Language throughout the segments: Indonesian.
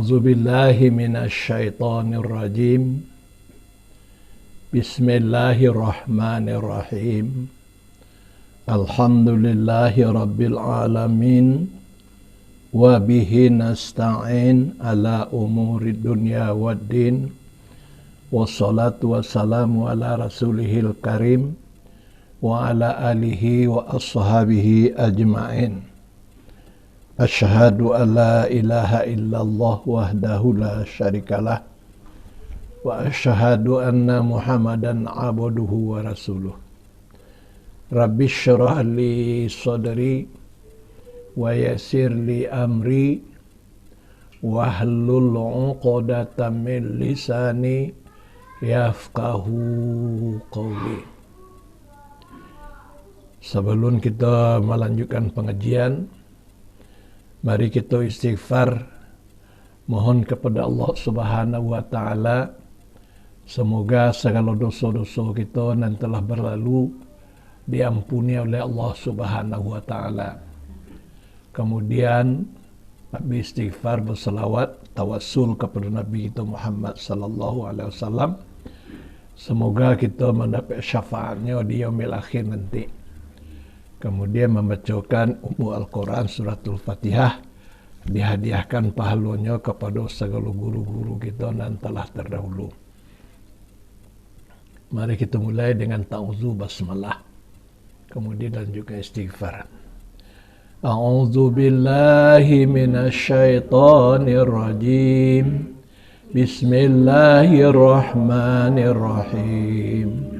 A'udzu billahi minasyaitonir rajim. Bismillahirrahmanirrahim. Alhamdulillahi rabbil alamin. Wa bihi nasta'in ala umuri dunya waddin. Wassalatu wassalamu ala rasulihil karim wa ala alihi wa ashabihi ajma'in. Asyhadu an la ilaha illallah wahdahu la syarikalah wa asyhadu anna Muhammadan abduhu wa rasuluh. Rabbi syrah li sadri wa yassir li amri wahlul 'uqdatam min lisani yafqahu qawli. Sebelum kita melanjutkan pengajian, mari kita istighfar, mohon kepada Allah Subhanahu wa taala semoga segala dosa-dosa kita yang telah berlalu diampuni oleh Allah Subhanahu wa taala. Kemudian istighfar, berselawat, tawassul kepada Nabi kita Muhammad sallallahu alaihi wasallam. Semoga kita mendapat syafaatnya di yaumil akhir nanti. Kemudian membacakan Al-Quran suratul Fatihah, dihadiahkan pahalanya kepada segala guru-guru kita yang telah terdahulu. Mari kita mulai dengan ta'awudzu basmalah. Kemudian lanjutkan istighfar. A'udzu billahi minasyaitonir rajim. Bismillahirrahmanirrahim.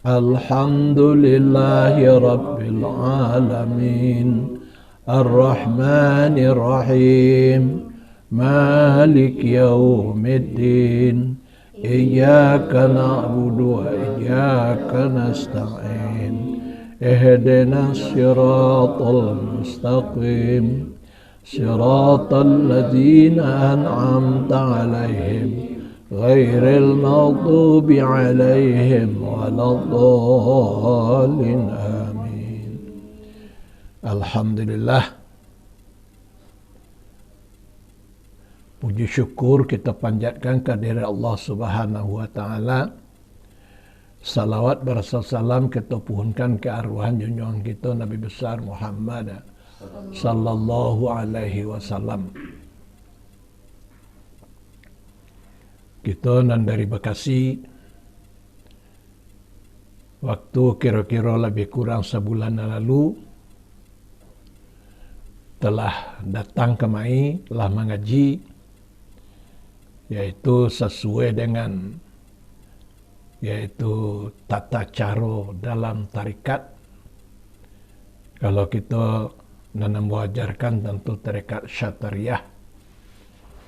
Alhamdulillahi rabbil alamin. Ar-Rahmanir Rahim. Malik yaumiddin. Iyyaka na'budu wa iyyaka nasta'in. Ihdinas siratal mustaqim. Siratal ladzina an'amta 'alaihim ghairil maghdubi 'alaihim waladdallin. Amin. Alhamdulillah, puji syukur kita panjatkan kehadirat Allah Subhanahu wa taala. Salawat bersalam kita pohonkan ke arwah junjungan kita Nabi besar Muhammad sallallahu alaihi wasallam. Kita nan dari Bekasi, waktu kira-kira lebih kurang sebulan lalu telah datang kemari, telah mengaji, yaitu sesuai dengan tata cara dalam tarikat. Kalau kita nanam wajarkan tentu tarikat Syatariah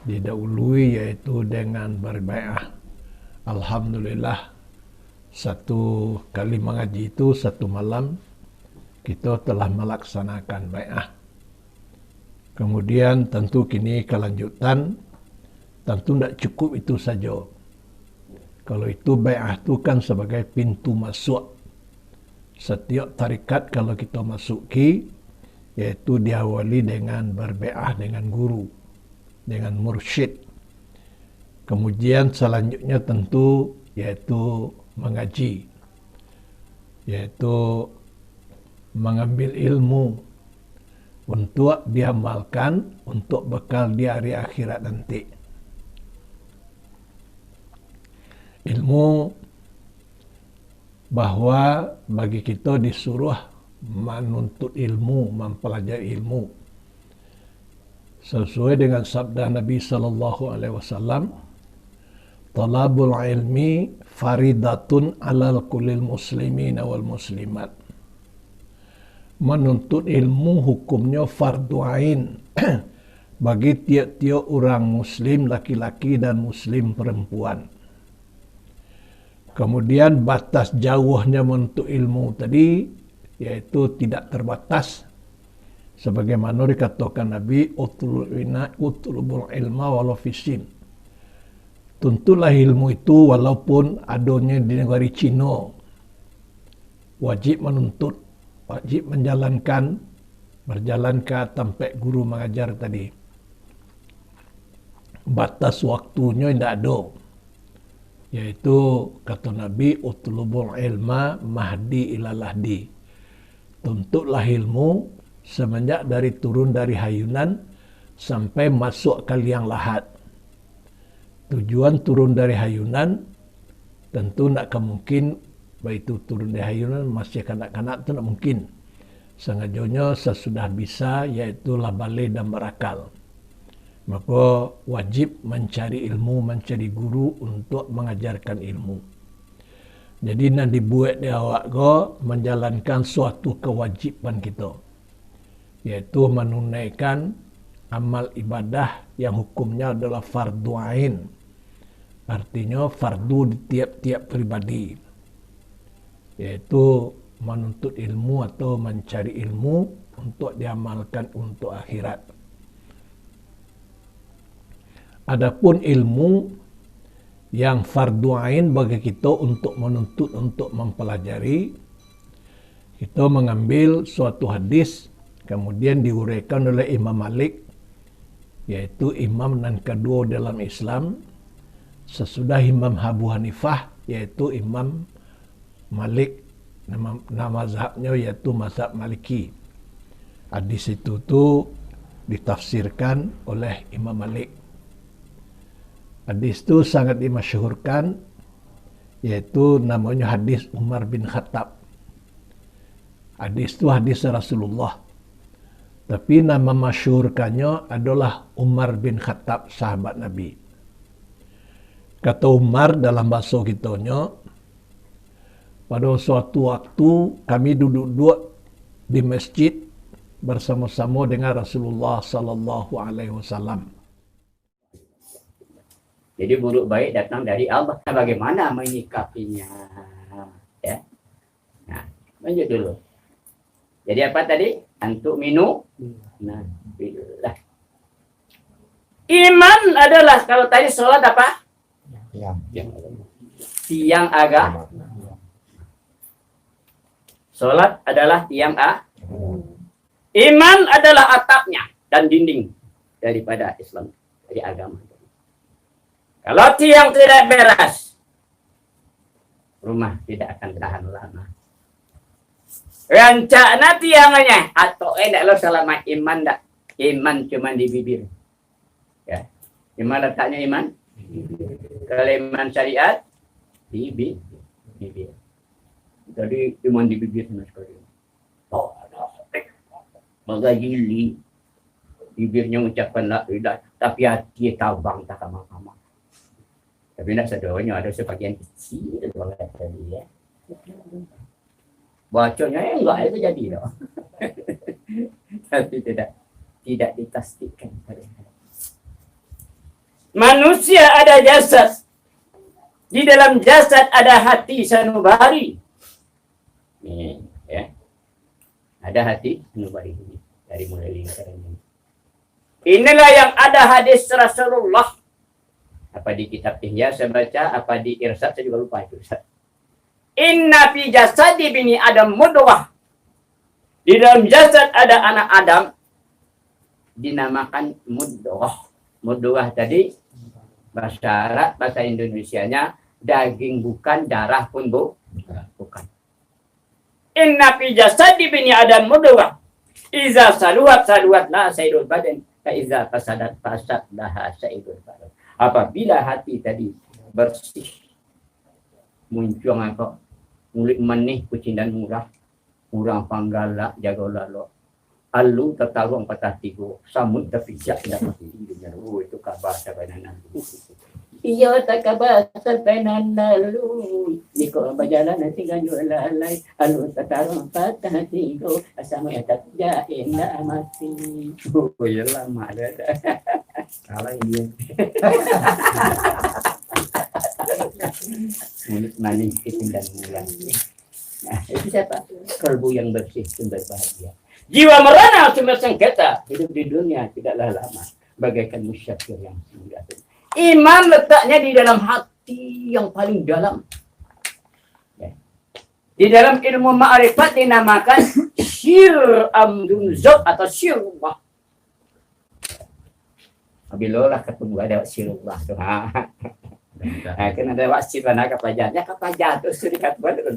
didahului yaitu dengan berbai'ah. Alhamdulillah, satu kali mengaji itu satu malam kita telah melaksanakan bai'ah. Kemudian tentu kini kelanjutan, tentu tidak cukup itu saja. Kalau itu bai'ah itu kan sebagai pintu masuk. Setiap tarikat kalau kita masuki, yaitu diawali dengan berbai'ah dengan guru, dengan mursyid. Kemudian selanjutnya tentu yaitu mengaji, yaitu mengambil ilmu untuk diamalkan untuk bekal di hari akhirat nanti. Ilmu bahwa bagi kita disuruh menuntut ilmu, mempelajari ilmu. Sesuai dengan sabda Nabi sallallahu alaihi wasallam, talabul ilmi faridatun alal kullil muslimin wal muslimat. Menuntut ilmu hukumnya fardu ain bagi tiap-tiap orang muslim laki-laki dan muslim perempuan. Kemudian batas jauhnya menuntut ilmu tadi yaitu tidak terbatas. Sebagaimana dikatakan Nabi, utlubul ilma walau fisin. Tuntulah ilmu itu walaupun adanya di negara Cina. Wajib menuntut, wajib menjalankan, berjalan ke tempat guru mengajar tadi. batas waktunya tidak ada. Yaitu kata Nabi, utlubul ilma mahdi ila lahdi. Tuntutlah ilmu semenjak dari turun dari hayunan sampai masuk ke liang lahat. Tujuan turun dari hayunan tentu tidak mungkin, begitu turun dari hayunan masih kanak-kanak itu tidak mungkin. Sengajanya sesudah bisa, yaitu lah balik dan berakal. Maka wajib mencari ilmu, mencari guru untuk mengajarkan ilmu. Jadi nak dibuat di awak ko menjalankan suatu kewajiban kita, yaitu menunaikan amal ibadah yang hukumnya adalah fardu ain. Artinya fardu di tiap-tiap pribadi, yaitu menuntut ilmu atau mencari ilmu untuk diamalkan untuk akhirat. Adapun ilmu yang fardu ain bagi kita untuk menuntut, untuk mempelajari, kita mengambil suatu hadis kemudian diuraikan oleh Imam Malik, yaitu imam yang kedua dalam Islam sesudah Imam Abu Hanifah, yaitu Imam Malik. Nama mazhabnya yaitu mazhab Maliki. Hadis itu ditafsirkan oleh Imam Malik. Hadis itu sangat dimasyhurkan, yaitu namanya hadis Umar bin Khattab. Hadis itu hadis Rasulullah, tapi nama masyhurkannya adalah Umar bin Khattab, sahabat Nabi. Kata Umar dalam bahasa kitanya, pada suatu waktu kami duduk di masjid bersama-sama dengan Rasulullah sallallahu alaihi wasallam. Jadi buruk baik datang dari Allah. Bagaimana menyikapinya? Ya. Nah, lanjut dulu. Jadi apa tadi? Antuk minu. Nah, billah. Iman adalah, kalau tadi sholat apa? Tiang agama. Sholat adalah tiang Iman adalah atapnya dan dinding daripada Islam, dari agama. Kalau tiang tidak beres, rumah tidak akan tahan lama. Rancakna tiangnya atau tidak lo selama iman dak. Iman cuma di bibir. Ya. Iman letaknya iman? Kalau iman syariat di bibir. Jadi cuma di bibir sama sekali. Oh, ada. Magagili. Bibirnya ucapkan la ilaha, tapi hati tabang tak sama-sama. Tapi nak sedonya ada sebagian kecil banget tadi ya. Bacanya enggak itu jadi loh. Tapi tidak ditasdiqkan. Manusia ada jasad. Di dalam jasad ada hati sanubari. Nih, ya. Ada hati sanubari ini dari mulai lingkaran ini. Inilah yang ada hadis Rasulullah. Apa di kitab Ihya saya baca, apa di Irsyad saya juga lupa itu. Inna fi jasadi bini Adam mudghah. Di dalam jasad ada anak Adam dinamakan mudghah. Mudghah tadi bahasa Arab, bahasa Indonesianya daging bukan, darah pun bukan. Inna fi jasadi bini Adam mudghah. Iza saluhat la sayyidul badan, fa iza fasadat fasadlah sayyidul badan. Apabila hati tadi bersih, muncul apa? Mulut manih kucing dan murah, murah panggala jaga lalu. Alu tertarung patah tiga, samut terpijak tidak mati hidupnya. Oh itu kabar sabanan lalu. Iya tak kabar sabanan lalu. Jika berjalan nanti ganjul lalai, alu tertarung patah tiga, sama yang tak jahin nak mati. Oh ya lama dah. Salah ini. Mulut manis kucing dan murah. Nah, itu siapa? Kalbu yang bersih, sumber bahagia. Jiwa merana sumber sengketa. Hidup di dunia tidaklah lama. Bagaikan musyafir yang singgah. Iman letaknya di dalam hati yang paling dalam. Ya. Di dalam ilmu ma'rifat dinamakan syir amdun zat atau syirullah. Bila lah ketemu ada Rasulullah tu. Kan ada wasit mana kapajarnya kapajar tu serikat buat tu.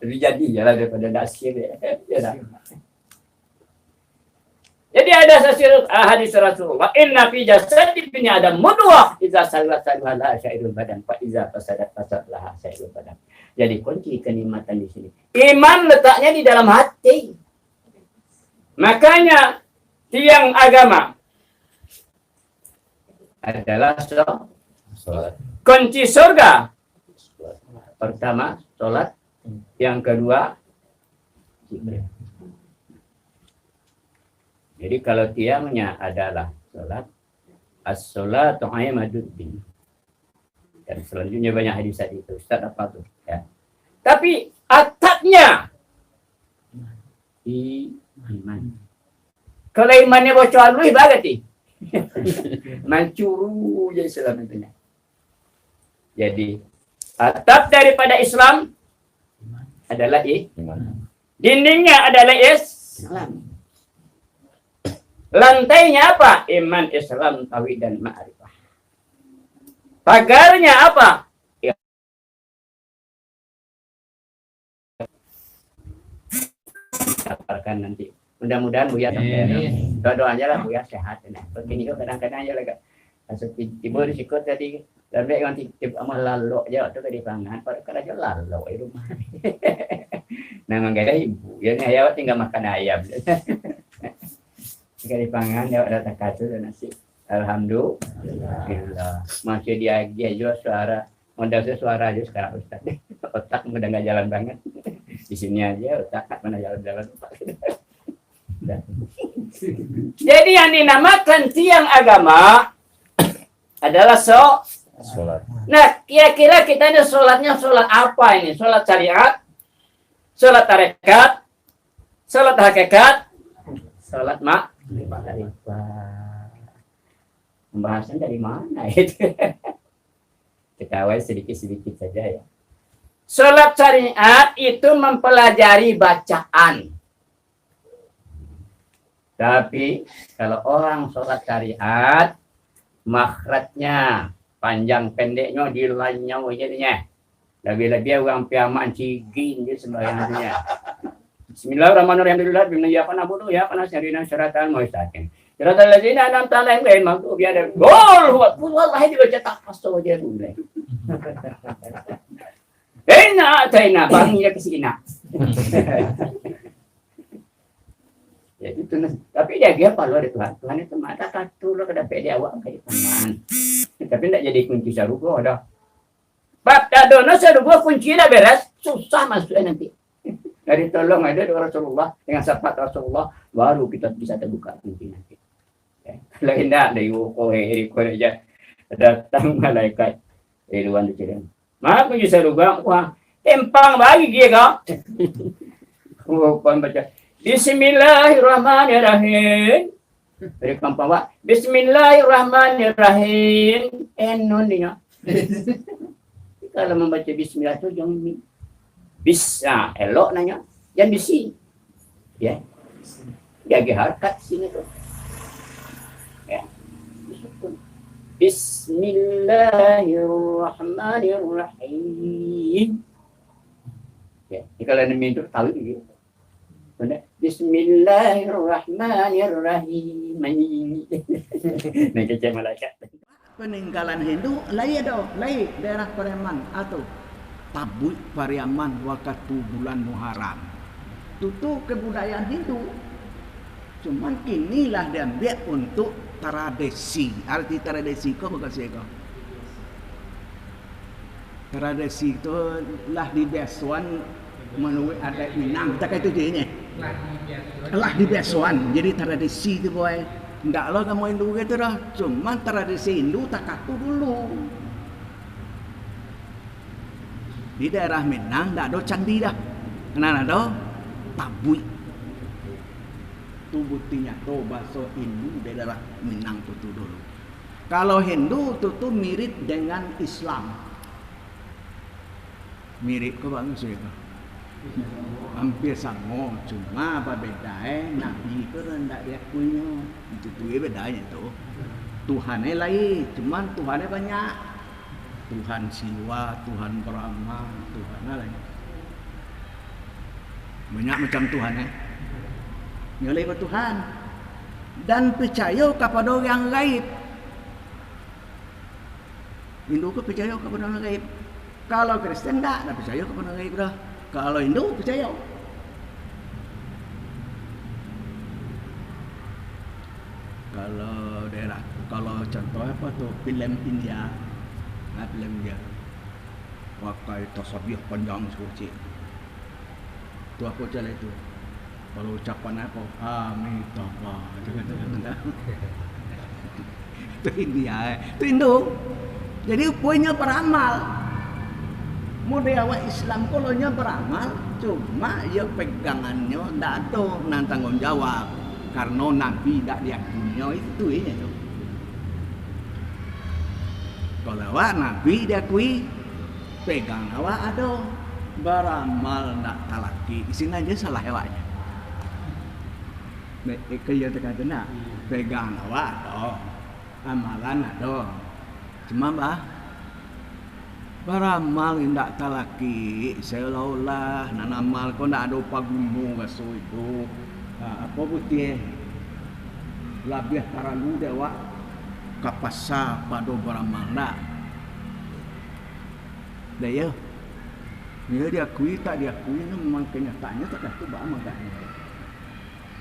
Jadi jadilah daripada nasir ya dah. Jadi ada hadis Rasulullah, inna fi jasadi bini adam mudghah idza salat salah syairul badan fa idza fasadat fasadlah syairul badan. Jadi kunci kenikmatan di sini. Iman letaknya di dalam hati. Makanya tiang agama adalah salat. Kunci surga. Pertama salat, yang kedua zikir. Jadi kalau tiangnya adalah salat, as-salatu imaduddin. Dan selanjutnya banyak hadis itu. Ustaz apa tu? Ya. Tapi atapnya iman. Kalau imannya bocor lu bagati. Mancuru jadi Islam intinya. Jadi atap daripada Islam adalah iman. Dindingnya adalah Islam. Lantainya apa? Iman, Islam, tauhid dan ma'rifah. Pagarnya apa? Sabarkan nanti. Mudah-mudahan Buya sampai doa aja lah Buya sehat. Begini kok kadang-kadang aja lagi. Masuk timbul risiko tadi. Dan baik nanti tiba amal lalu aja tu tadi pangan. Pada aja lalu di rumah. Nah enggak ada ibu. Ya ayam tinggal makan ayam. Jika dipangan ya ada takatu dan nasi. Alhamdulillah. Masih dia juga suara. Modal suara aja sekarang Ustaz. Otak udah nggak jalan banget. Di sini aja otak mana jalan-jalan. Jadi yang dinamakan tiang agama adalah sholat. Nah, kira-kira kita ini sholatnya sholat apa ini? Sholat syariat, sholat tarekat, sholat hakikat, sholat pembahasan dari mana itu? Ketahui sedikit-sedikit saja ya. Sholat syariat itu mempelajari bacaan. Tapi kalau orang sholat syariat, makhrajnya, panjang pendeknya dilanya jadinya. Lebih-lebih orang piamaan cigin dia sembahyangnya. Bismillahirrahmanirrahim. Alhamdulillah ya na'budu ya nasta'inu syaratan mustaqiim. Syaratal ladzina an'amta 'alaihim ghairil maghdubi 'alaihim. Gol, wallahi dibaca tak pasto aja boleh. Taina bangnya ke sini. Ya itu tapi dia kalau ada Tuhan itu mata kartu lo kada pede awak kayak teman. Tapi tidak jadi kunci sarugo dah. Bab dadono sarugo kunci dah beres, susah masuknya nanti. Dari tolong ada Rasulullah dengan syafaat Rasulullah baru kita bisa terbuka kunci nanti. Kalau tidak dari ko aja datang malaikat luar tu. Maka kunci sarugo wah tempang bagi dia kau. Kon baca Bismillahirrahmanirrahim. Dari kampung Pak. Bismillahirrahmanirrahim. Enonnya. Kalau membaca bismillah itu jangan bisa elok nanya. Jangan bisi. Ya. Jaga harkat sini tuh. Ya. Bismillahirrahmanirrahim. Ya, kalau ada minta tahu gitu. Bismillahirrahmanirrahim. Nak kecil malaikat. Peninggalan Hindu lain daerah Pariaman atau Tabui Pariaman waktu bulan Muharram. Itu kebudayaan Hindu. Cuman inilah diambil untuk tradisi. Arti tradisi kau bukan siapa? Tradisi itu lah di Besuan menurut adat Minang. Tak itu dia ni. Lah di Besuan. Jadi tradisi tu boy. Ndak lo kamu Hindu gitu dah. Cuma tradisi Hindu tak katu dulu. Di daerah Minang ndak ada candi dah. Kenapa ada? Tabui. Tu buktinya tu bahasa Hindu di daerah Minang tu dulu. Kalau Hindu tu mirip dengan Islam. Mirip ke bang itu? hampir sama, cuma apa bedanya Nabi itu rendah diakuinya, itu bedanya tuh. Tuhannya lain, cuman Tuhannya banyak. Tuhan Siwa, Tuhan Brahma, Tuhan lain. Banyak macam Tuhannya. Nyoleh ke Tuhan dan percaya kepada orang gaib. Hindu ke percaya kepada orang gaib. Kalau Kristen tak percaya kepada orang gaib dah. Kalau Hindu percaya. Kalau daerah, kalau contoh apa tu filem India, filem India, pakai tasbih panjang sekali. Tu apa cara itu? Kalau ucapan apa? Amitabha. Itu India, itu Hindu. Jadi punya beramal. Model awak Islam kolonya beramal, cuma ya pegangannya tidak ada nang tanggung jawab karena Nabi tidak diakuinya itu ini tu. Kalau awak Nabi diakui, pegang awak ada beramal nak talaki. Di sini aja salah awaknya. Kaya terkata nak pegang awak ada, amalan ada, cuma bah. Baramal indak talaki seolah-olah nanamal ko ndak ada pagumo gaso itu. Apa putih labih paralu dewa kapasa pada baramal nak. Daya. Dia diakui tak diakui memang kenyataannya tak itu bah maganya.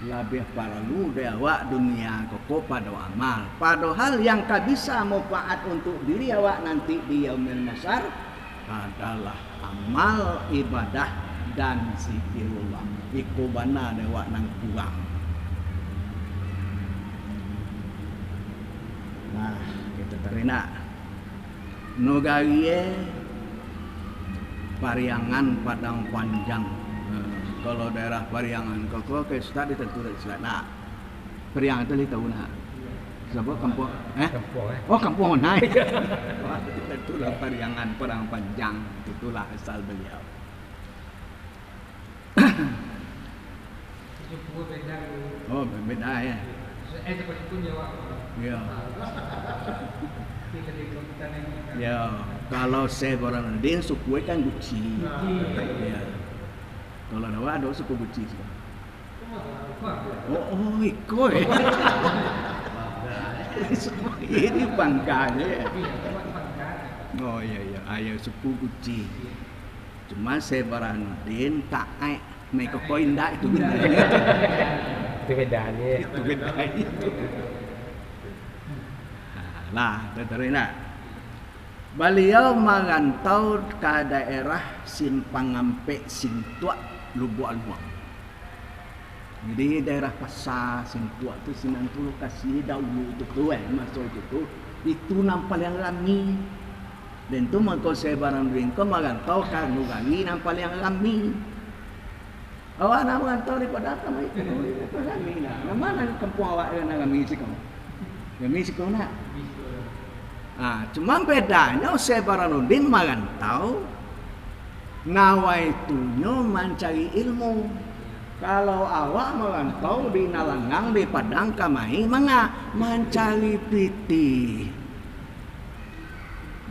Labih paralu dewa dunia koko pada amal. Padahal yang tak bisa manfaat untuk diri awak nanti di yaumil masyar adalah amal ibadah dan zikirullah. Iku bana dewa nang kurang. Nah, kita terina. Nogarie Pariangan Padang Panjang. Kalau daerah Pariangan koko ke stad ditentu dari selana. Pariangan itu tahu nak. Sebab kampung Oh, kampung naik. Itulah Pariangan Padang Panjang. Itulah asal beliau. Oh, beda ya. Ya. Ya, kalau saya orang Indien suku kan Gucci. Ya. Kalau ada suku Gucci. Oh, ikut. Ini bangkanya. Oh iya, ayah suku Gucci. Cuma saya Indien tak mereka koin dah itu bedanya. Itu bedanya. Itu bedanya. Lah, terina. Beliau merantau ke daerah Simpang Ampe Sintua Lubuan. Jadi daerah Pasar Sintua tu Sinan tu lokasi dahulu tu masuk itu nampak yang ramai. Dan tu maka saya barang ringko merantau ke Nugari nampak yang ramai. Awak nak merantau daripada apa itu? Ramai lah. Nama kampung awak yang ramai sih kamu? Ramai sih kamu nak? Cuma bedanya saya Baranudin merantau nawaitunya mencari ilmu. Kalau awak merantau di Nalangang di Padang Kamai mencari piti.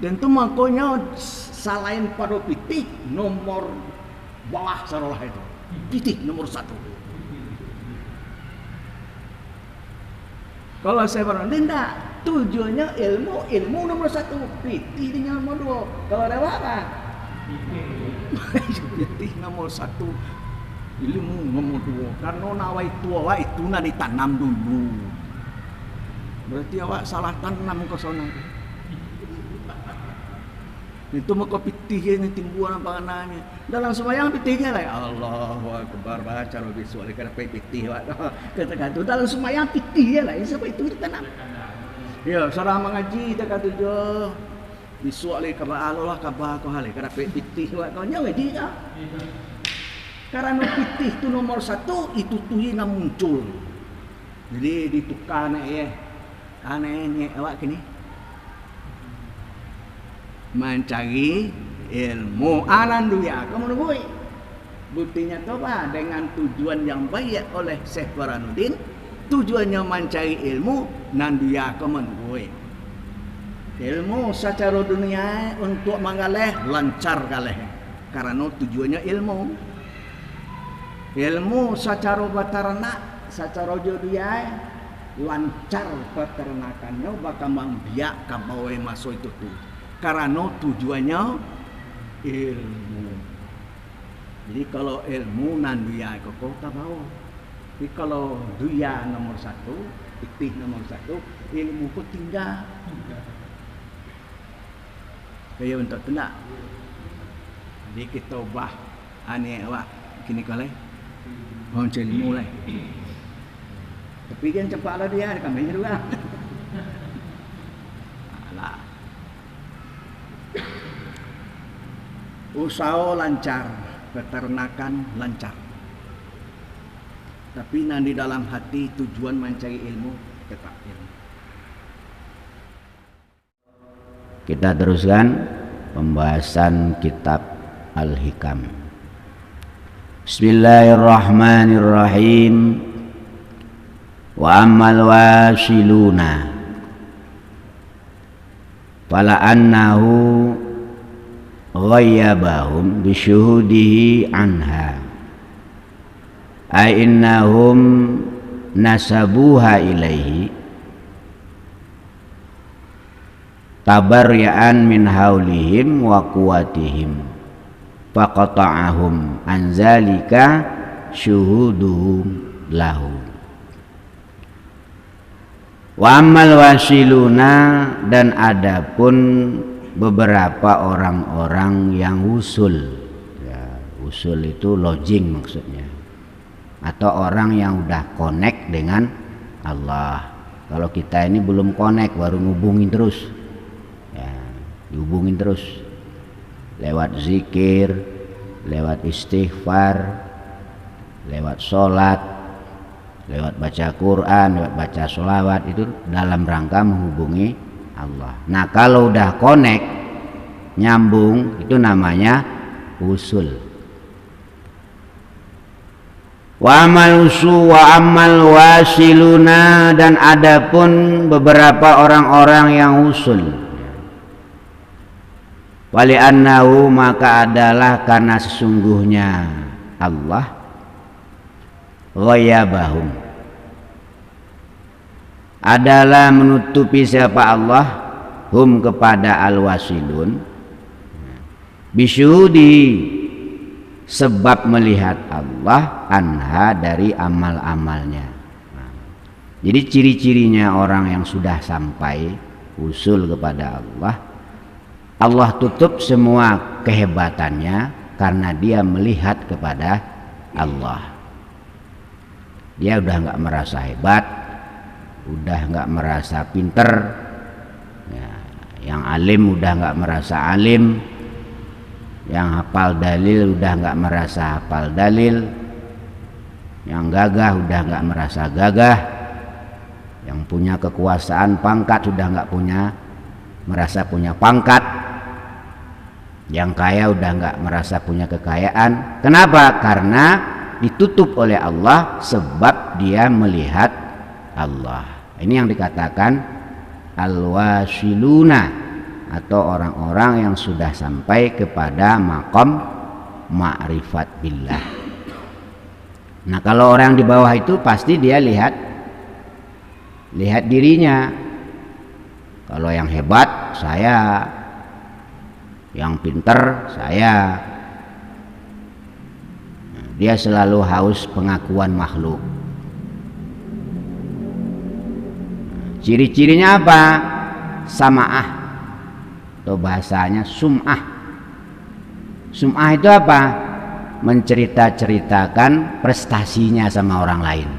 Dan tu makanya selain pada piti nomor bawah sarolah itu. Piti nomor 1. Kalau saya Baranudin tak. Tujuannya ilmu nomor 1, piti di nomor 2. Kalau ada apa? Piti nomor 1, ilmu nomor 2. Karena nawai tua itu nak ditanam dulu. Berarti awak salah tanam ke sana. Itu maka pitihnya timbulan panganannya. Dalam sembahyang pitihnya lah. Allahu Akbar baca visual kada pitih awak. Kata-kata dalam sembahyang pitihnya lah. Sebab itu ditanam. Ya, sarang mengaji tak kata je. Visual le kaba Allah kaba ko hale kada pitih awak kau ngaji dah. Karena pitih tu nomor 1 itu tuhi nak muncul. Jadi ditukar aneh awak kini. Mencari ilmu anan dunia kamu nunggu Buktinya coba dengan tujuan yang baik oleh Syekh Burhanuddin, tujuannya mencari ilmu nan dia kemenui. Ilmu secara dunia untuk mengalih lancar kalih karena tujuannya ilmu. Ilmu secara beternak, secara dunia lancar peternakannya bakal membiak kabawai masuk itu tuh. Karena tujuannya ilmu. Jadi kalau ilmu nan dunia kok tak mau. Tapi kalau dunia nomor satu, fikih nomor satu, ilmu pun tinggal. Kaya untuk tenang. Jadi kita ubah aneh awak kini kalai. Mau cari ilmu lah. Tapi kan cepatlah dia kami juga. Alah. Usaha lancar, peternakan lancar. Tapi nanti dalam hati tujuan mencari ilmu tetap ilmu. Kita teruskan pembahasan kitab Al-Hikam. Bismillahirrahmanirrahim. Wa ammal wasiluna fala annahu ghayyabahum bisyuhudihi anha ay innahum nasabuha ilaihi tabarya'an min haulihim wa quwatihim faqata'ahum an zalika syuhuduhum lahu. Wa ammal wasiluna, dan adapun beberapa orang-orang yang usul ya, usul itu lodging maksudnya, atau orang yang udah connect dengan Allah. Kalau kita ini belum connect, baru ngubungin terus ya, dihubungin terus lewat zikir, lewat istighfar, lewat sholat, lewat baca Quran, lewat baca sholawat, itu dalam rangka menghubungi Allah. Nah kalau udah connect, nyambung, itu namanya usul. Wa amal wasiluna, dan adapun beberapa orang-orang yang usul. Wali annahu, maka adalah karena sesungguhnya Allah ghayabahum, adalah menutupi siapa Allah, hum kepada al-wasilun, bisyudi, sebab melihat Allah, anha, dari amal-amalnya. Jadi ciri-cirinya orang yang sudah sampai usul kepada Allah, Allah tutup semua kehebatannya karena dia melihat kepada Allah. Dia udah nggak merasa hebat, udah nggak merasa pinter ya, yang alim udah nggak merasa alim, yang hafal dalil udah nggak merasa hafal dalil, yang gagah udah nggak merasa gagah, yang punya kekuasaan pangkat sudah nggak merasa punya pangkat, yang kaya udah nggak merasa punya kekayaan. Kenapa? Karena ditutup oleh Allah, sebab dia melihat Allah. Ini yang dikatakan al-wasiluna, atau orang-orang yang sudah sampai kepada maqam ma'rifat billah. Nah kalau orang di bawah itu pasti dia lihat dirinya. Kalau yang hebat saya, yang pinter saya. Dia selalu haus pengakuan makhluk. Ciri-cirinya apa? Sama'ah, atau bahasanya sum'ah. Sum'ah itu apa? Mencerita-ceritakan prestasinya sama orang lain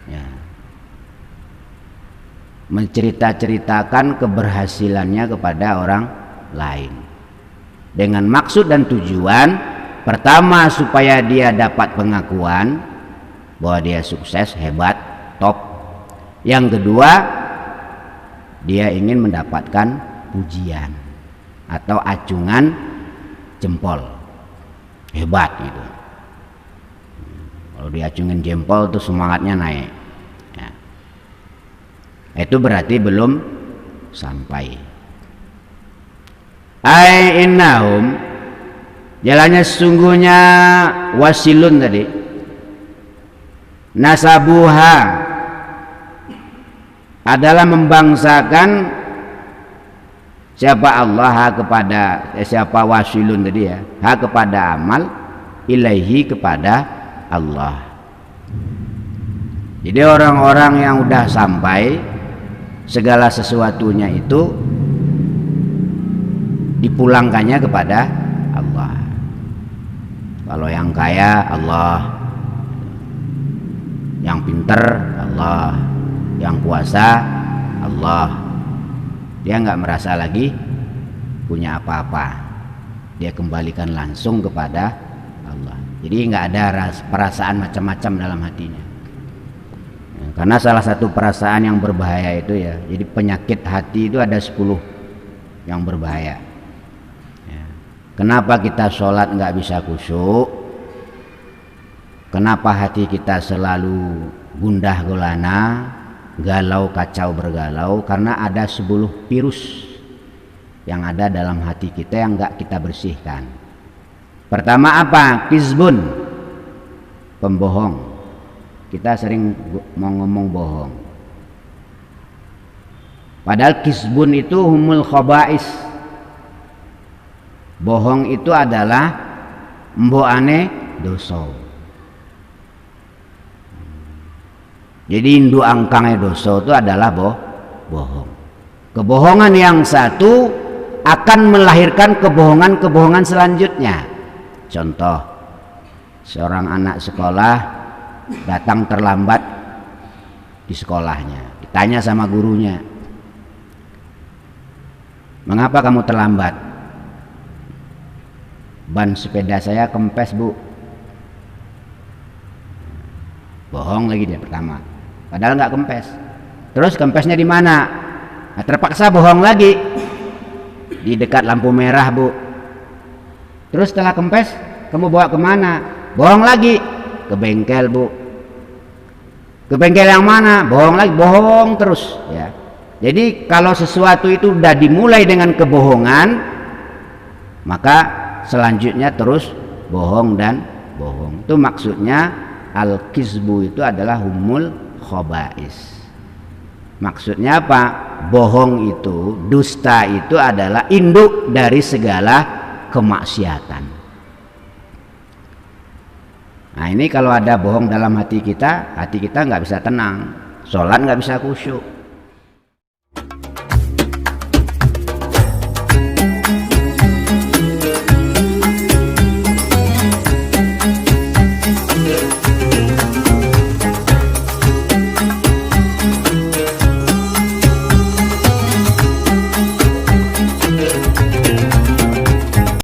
ya. Mencerita-ceritakan keberhasilannya kepada orang lain, dengan maksud dan tujuan pertama supaya dia dapat pengakuan bahwa dia sukses, hebat, top. Yang kedua, dia ingin mendapatkan pujian atau acungan jempol. hebat gitu. Kalau diacungin jempol tuh semangatnya naik. Ya. Itu berarti belum sampai. Ai innahum, jalannya sesungguhnya wasilun tadi. Nasabuha adalah membangsakan siapa Allah kepada siapa wasilun tadi ya, ha kepada amal, ilaihi kepada Allah. Jadi orang-orang yang udah sampai segala sesuatunya itu dipulangkannya kepada Allah. Kalau yang kaya Allah, yang pinter Allah, yang kuasa Allah. Dia nggak merasa lagi punya apa-apa, dia kembalikan langsung kepada Allah. Jadi nggak ada perasaan macam-macam dalam hatinya. Karena salah satu perasaan yang berbahaya itu ya, jadi penyakit hati itu ada 10 yang berbahaya. Kenapa kita sholat nggak bisa khusyuk? Kenapa hati kita selalu gundah gulana, galau kacau bergalau? Karena ada 10 virus yang ada dalam hati kita yang nggak kita bersihkan. Pertama apa? Kizbun, pembohong. Kita sering mau ngomong bohong. Padahal kizbun itu humul khaba'is. Bohong itu adalah mboane dosa. Jadi indu angkangnya dosa itu adalah bohong. Kebohongan yang satu akan melahirkan kebohongan-kebohongan selanjutnya. Contoh, seorang anak sekolah datang terlambat di sekolahnya. Ditanya sama gurunya, "Mengapa kamu terlambat?" "Ban sepeda saya kempes, Bu." Bohong lagi dia pertama, padahal nggak kempes. Terus kempesnya di mana? Nah, terpaksa bohong lagi. Di dekat lampu merah, Bu. Terus setelah kempes, kamu bawa kemana? Bohong lagi. Ke bengkel, Bu. Ke bengkel yang mana? Bohong lagi, bohong terus ya. Jadi kalau sesuatu itu udah dimulai dengan kebohongan, maka selanjutnya terus bohong dan bohong. Itu maksudnya al-kizbu itu adalah humul khaba'is. Maksudnya apa? Bohong itu, dusta itu adalah induk dari segala kemaksiatan. Nah ini kalau ada bohong dalam hati kita nggak bisa tenang, sholat nggak bisa khusyuk.